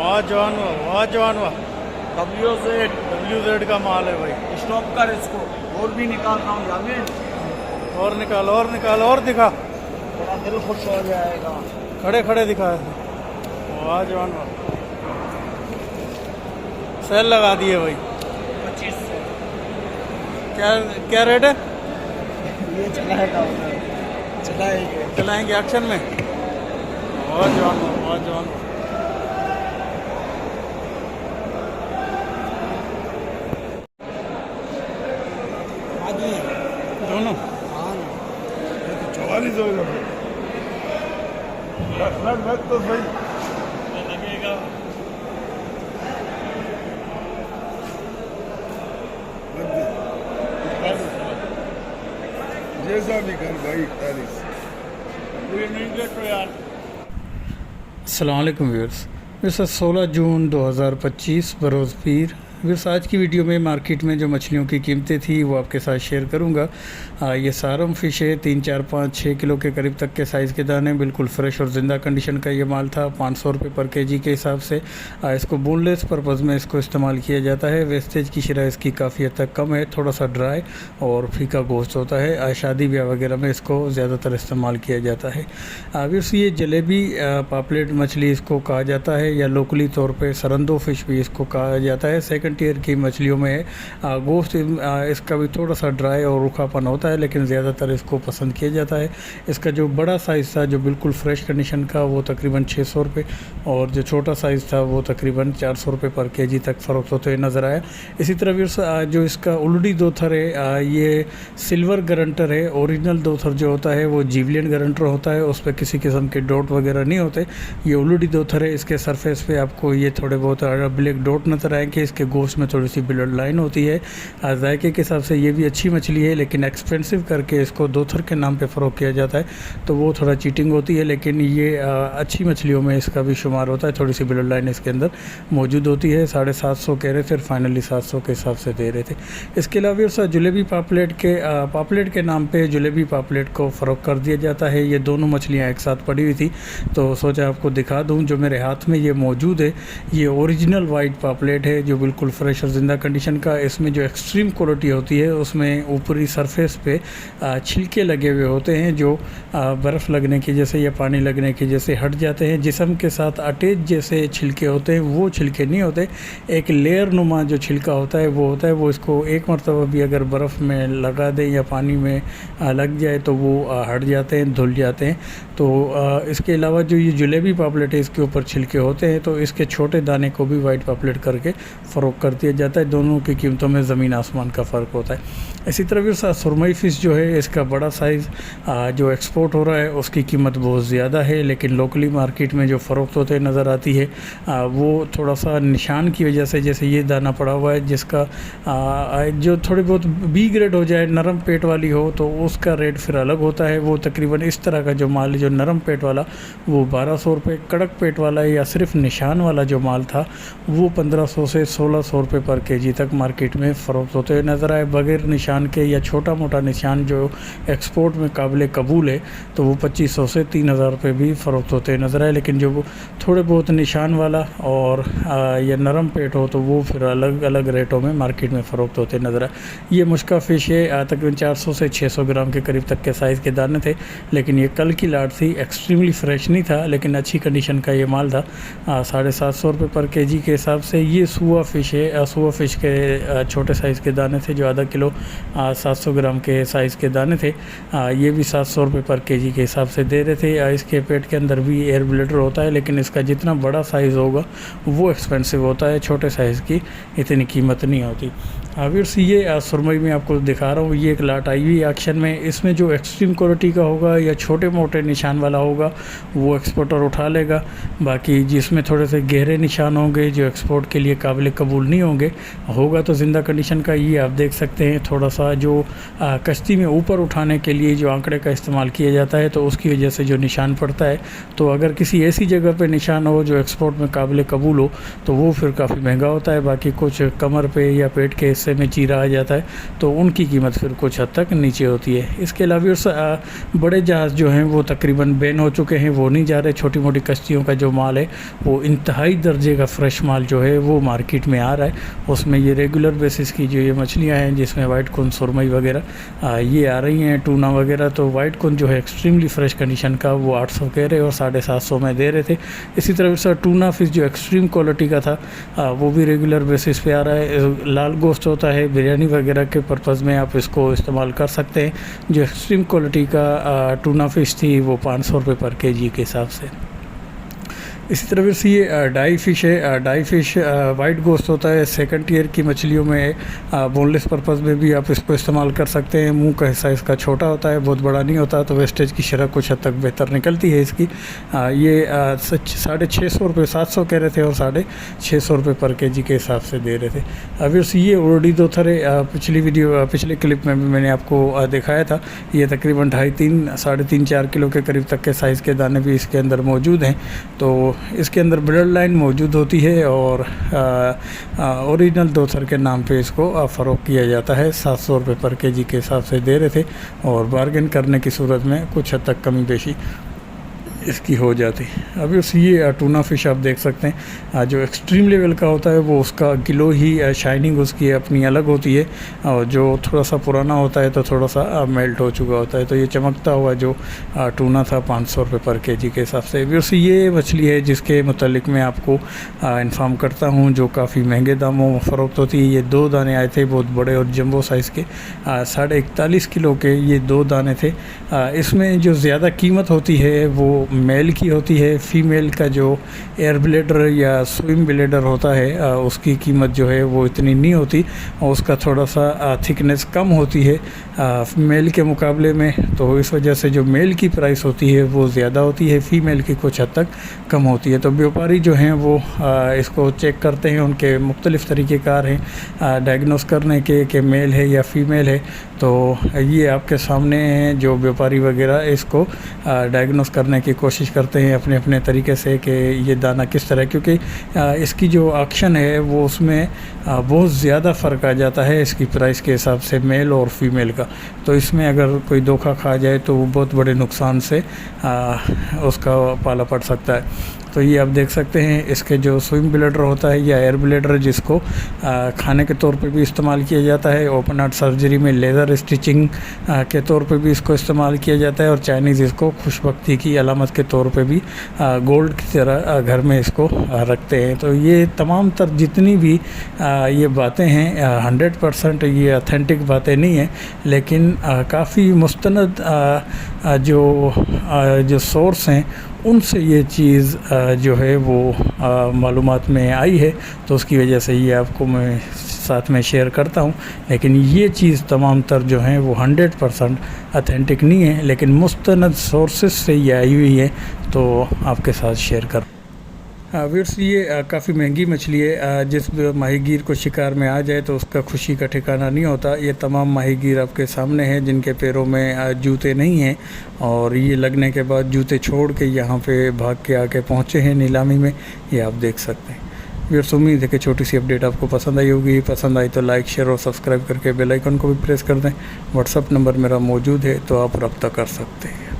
वाह जवान वाह, वाह जवान वाह। WZ WZ का माल है भाई। स्टॉप कर इसको, और भी निकाल रहा हूँ जामिन, और निकाल और निकाल और दिखा, थोड़ा दिल खुश हो जाएगा। खड़े खड़े दिखा। वाह जवान वाह। सेल लगा दिए भाई। 2500 क्या क्या रेट है? ये चलाएगा उधर, चलाएंगे। चलाएंगे एक्शन में। वाह जवान वाह, वाह जवान वाह। आदमी दोनों हाँ ना, 44 होगा फिर। लग तो सही। लगेगा। जैसा भी कर भाई 41। अस्सलाम वालेकुम व्यूअर्स। वैसे 16 जून 2025 बरोज़ पीर। व्यूअर्स आज की वीडियो में मार्केट में जो मछलियों की कीमतें थी वो आपके साथ शेयर करूंगा। ये सारम फ़िश है, 3, 4, 5, 6 किलो के करीब तक के साइज़ के दाने, बिल्कुल फ्रेश और ज़िंदा कंडीशन का ये माल था। 500 रुपये पर केजी के हिसाब से। इसको बोनलेस पर्पज़ में इसको इस्तेमाल किया जाता है। वेस्टेज की शरह इसकी काफ़ी हद तक कम है, थोड़ा सा ड्राई और फीका गोश्त होता है। शादी ब्याह वगैरह में इसको ज़्यादातर इस्तेमाल किया जाता है। व्यूअर्स ये जलेबी पापलेट मछली इसको कहा जाता है, या लोकली तौर पर सरंदो फ़िश भी इसको कहा जाता है। सेकंड टियर की मछलियों में गोश्त इसका भी थोड़ा सा ड्राई और रूखापन होता है, लेकिन ज़्यादातर इसको पसंद किया जाता है। इसका जो बड़ा साइज़ था जो बिल्कुल फ्रेश कंडीशन का वो तकरीबन 600 रुपये, और जो छोटा साइज़ था वो तकरीबन 400 रुपये पर केजी तक फ़रोख्त होते हुए नज़र आया। इसी तरह जो इसका उल्डी दोथर है ये सिल्वर गारंटर है। ओरिजिनल दोथर जो होता है वो जीवलियन गारंटर होता है, उस पर किसी किस्म के डॉट वगैरह नहीं होते। ये उल्डी दोथर है, इसके सरफेस पे आपको ये थोड़े बहुत ब्लैक डॉट नज़र आएंगे। इसके गोश्त में थोड़ी सी ब्लड लाइन होती है। जायके के हिसाब से ये भी अच्छी मछली है, लेकिन एक्सपेंसिव करके इसको दोथर के नाम पे फ़रोख्त किया जाता है, तो वो थोड़ा चीटिंग होती है। लेकिन ये अच्छी मछलियों में इसका भी शुमार होता है। थोड़ी सी ब्लड लाइन इसके अंदर मौजूद होती है। 750 कह रहे थे, फाइनली 700 के हिसाब से दे रहे थे। इसके अलावा जलेबी पापलेट के नाम पे जलेबी पापलेट को फ़रोख्त कर दिया जाता है। ये दोनों मछलियाँ एक साथ पड़ी हुई थी, तो सोचा आपको दिखा दूँ। जो मेरे हाथ में ये मौजूद है ये ओरिजिनल वाइट पापलेट है, जो बिल्कुल फ्रेश और ज़िंदा कंडीशन का। इसमें जो एक्सट्रीम क्वालिटी होती है उसमें ऊपरी सरफेस पे छिलके लगे हुए होते हैं, जो बर्फ़ लगने की जैसे या पानी लगने की जैसे हट जाते हैं। जिस्म के साथ अटैच जैसे छिलके होते हैं वो छिलके नहीं होते। एक लेयर नुमा जो छिलका होता है वो होता है। वो इसको एक मरतबा भी अगर बर्फ़ में लगा दें या पानी में लग जाए तो वो हट जाते हैं, धुल जाते हैं। तो इसके अलावा जो ये जलेबी पापलेट है इसके ऊपर छिलके होते हैं, तो इसके छोटे दाने को भी वाइट पापलेट करके फ़रोख्त कर दिया जाता है। दोनों की कीमतों में ज़मीन आसमान का फ़र्क होता है। इसी तरह भी सुरमई फ़िश जो है इसका बड़ा साइज़ जो एक्सपोर्ट हो रहा है उसकी कीमत बहुत ज़्यादा है, लेकिन लोकली मार्केट में जो फ़रोख्त होते नज़र आती है वो थोड़ा सा निशान की वजह से, जैसे ये दाना पड़ा हुआ है जिसका जो थोड़ी बहुत बी ग्रेड हो जाए, नरम पेट वाली हो, तो उसका रेट फिर अलग होता है। वो तकरीबन इस तरह का जो माल जो नरम पेट वाला वो 1200 रुपये, कड़क पेट वाला या सिर्फ निशान वाला जो माल था वो 1500 से 1600 रुपये पर केजी तक मार्केट में फ़रोख्त होते हुए नज़र आए। बगैर निशान के या छोटा मोटा निशान जो एक्सपोर्ट में काबिल कबूल है तो वो 2500 से 3000 रुपये भी फ़रोख्त होते हुए नज़र आए। लेकिन जो थोड़े बहुत निशान वाला और या नरम पेट हो तो वो फिर अलग अलग रेटों में मार्केट में फ़रोख्त होते नज़र आए। ये मुश्का फ़िश है, तकरीबन 400 से 600 ग्राम के करीब तक के साइज़ के दाने थे, लेकिन ये कल की लाट थी। एक्सट्रीमली फ्रेश नहीं था, लेकिन अच्छी कंडीशन का ये माल था। 750 रुपये पर केजी के हिसाब से। ये सुआ फ़िश है। सुआ फ़िश के छोटे साइज़ के दाने थे, जो आधा किलो 700 ग्राम के साइज़ के दाने थे। ये भी 700 रुपये पर केजी के हिसाब से दे रहे थे। इसके पेट के अंदर भी एयर ब्लैडर होता है, लेकिन इसका जितना बड़ा साइज़ होगा वो एक्सपेंसिव होता है। छोटे साइज़ की इतनी कीमत नहीं होती। व्यूअर्स ये सुरमई में आपको दिखा रहा हूँ, ये एक लाट आई हुई एक्शन में। इसमें जो एक्सट्रीम क्वालिटी का होगा या छोटे मोटे निशान वाला होगा वो एक्सपोर्टर उठा लेगा। बाकी जिसमें थोड़े से गहरे निशान होंगे जो एक्सपोर्ट के लिए काबिल कबूल कबूल नहीं होंगे। होगा तो ज़िंदा कंडीशन का। ये आप देख सकते हैं थोड़ा सा जो कश्ती में ऊपर उठाने के लिए जो आंकड़े का इस्तेमाल किया जाता है तो उसकी वजह से जो निशान पड़ता है, तो अगर किसी ऐसी जगह पे निशान हो जो एक्सपोर्ट में काबिल कबूल हो तो वो फिर काफ़ी महंगा होता है। बाकी कुछ कमर पे या पेट के हिस्से में चीरा आ जाता है तो उनकी कीमत फिर कुछ हद तक नीचे होती है। इसके अलावा बड़े जहाज़ जो हैं वो तकरीबन बैन हो चुके हैं, वो नहीं जा रहे। छोटी मोटी कश्तियों का जो माल है वो इंतहाई दर्जे का फ़्रेश माल जो है वो मार्केट में आ रहा है। उसमें ये रेगुलर बेसिस की जो ये मछलियाँ हैं जिसमें वाइट कॉर्न, सुरमई वगैरह ये आ रही हैं, टूना वगैरह। तो वाइट कॉर्न जो है एक्सट्रीमली फ्रेश कंडीशन का वो 800 कह रहे और 750 में दे रहे थे। इसी तरह से टूना फिश जो एक्सट्रीम क्वालिटी का था वो भी रेगुलर बेसिस पे आ रहा है। लाल गोश्त होता है, बिरयानी वगैरह के पर्पज़ में आप इसको इस्तेमाल कर सकते हैं। जो एक्सट्रीम क्वालिटी का टूना फ़िश थी वो 500 रुपये पर केजी के हिसाब से। इसी तरह से ये डाई फ़िश है। डाई फ़िश वाइट गोश्त होता है। सेकंड टियर की मछलियों में बोनलेस पर्पज़ में भी आप इसको इस्तेमाल कर सकते हैं। मुंह का हिस्सा इसका छोटा होता है, बहुत बड़ा नहीं होता, तो वेस्टेज की शरह कुछ हद तक बेहतर निकलती है इसकी। ये 650 रुपये, 700 कह रहे थे और 650 रुपये पर केजी के हिसाब से दे रहे थे। अभी ये उर्डी दो थरे पिछले क्लिप में भी मैंने आपको दिखाया था। ये तकरीबन 2.5, 3.5-4 किलो के करीब तक के साइज़ के दाने भी इसके अंदर मौजूद हैं। तो इसके अंदर ब्लड लाइन मौजूद होती है और ओरिजिनल दोथर के नाम पे इसको फ़रोख्त किया जाता है। 700 रुपये पर केजी के हिसाब से दे रहे थे और बार्गेन करने की सूरत में कुछ हद तक कमी बेशी इसकी हो जाती। अभी ये टूना फ़िश आप देख सकते हैं जो एक्सट्रीम लेवल का होता है वो उसका किलो ही शाइनिंग उसकी अपनी अलग होती है, और जो थोड़ा सा पुराना होता है तो थोड़ा सा मेल्ट हो चुका होता है। तो ये चमकता हुआ जो टूना था 500 रुपये पर केजी के हिसाब से। अभी ये मछली है जिसके मुतालिक मैं आपको इन्फॉर्म करता हूँ जो काफ़ी महंगे दामों में फ़रोख्त होती है। ये 2 दाने आए थे बहुत बड़े और जंबो साइज़ के, 41.5 किलो के ये 2 दाने थे। इसमें जो ज़्यादा कीमत होती है वो मेल की होती है। फ़ीमेल का जो एयर ब्लेडर या स्विम ब्लेडर होता है उसकी कीमत जो है वो इतनी नहीं होती और उसका थोड़ा सा थिकनेस कम होती है मेल के मुकाबले में। तो इस वजह से जो मेल की प्राइस होती है वो ज़्यादा होती है, फ़ीमेल की कुछ हद तक कम होती है। तो व्यापारी जो हैं वो इसको चेक करते हैं। उनके मुख्तलिफ़ तरीक़ेकार हैं डायग्नोस करने के कि मेल है या फ़ीमेल है। तो ये आपके सामने हैं जो व्यापारी वगैरह इसको डायग्नोस करने की कोशिश करते हैं अपने अपने तरीके से कि ये दाना किस तरह, क्योंकि इसकी जो ऑक्शन है वो उसमें बहुत ज़्यादा फ़र्क आ जाता है इसकी प्राइस के हिसाब से मेल और फीमेल का। तो इसमें अगर कोई धोखा खा जाए तो वो बहुत बड़े नुकसान से उसका पाला पड़ सकता है। तो ये आप देख सकते हैं इसके जो स्विम ब्लेडर होता है या एयर ब्लेडर जिसको खाने के तौर पे भी इस्तेमाल किया जाता है, ओपन हार्ट सर्जरी में लेज़र स्टिचिंग के तौर पे भी इसको इस्तेमाल किया जाता है, और चाइनीज़ इसको खुशबख्ती की अलामत के तौर पे भी गोल्ड की तरह घर में इसको रखते हैं। तो ये तमाम तर जितनी भी ये बातें हैं 100% ये ऑथेंटिक बातें नहीं हैं, लेकिन काफ़ी मुस्तनद जो सोर्स हैं उनसे ये चीज़ जो है वो मालूमात में आई है। तो उसकी वजह से ये आपको मैं साथ में शेयर करता हूँ। लेकिन ये चीज़ तमाम तर जो हैं वो 100% ऑथेंटिक नहीं है, लेकिन मुस्तनद सोर्सेस से ये आई हुई है तो आपके साथ शेयर कर। वीर्स ये काफ़ी महंगी मछली है। जिस माहीगीर को शिकार में आ जाए तो उसका खुशी का ठिकाना नहीं होता। ये तमाम माहीगीर आपके सामने हैं जिनके पैरों में जूते नहीं हैं, और ये लगने के बाद जूते छोड़ के यहाँ पे भाग के आके पहुँचे हैं नीलामी में, ये आप देख सकते हैं। वीर्स उम्मीद है कि छोटी सी अपडेट आपको पसंद आई होगी। पसंद आई तो लाइक, शेयर और सब्सक्राइब करके बेल आइकन को भी प्रेस कर दें। व्हाट्सअप नंबर मेरा मौजूद है तो आप रब्ता कर सकते हैं।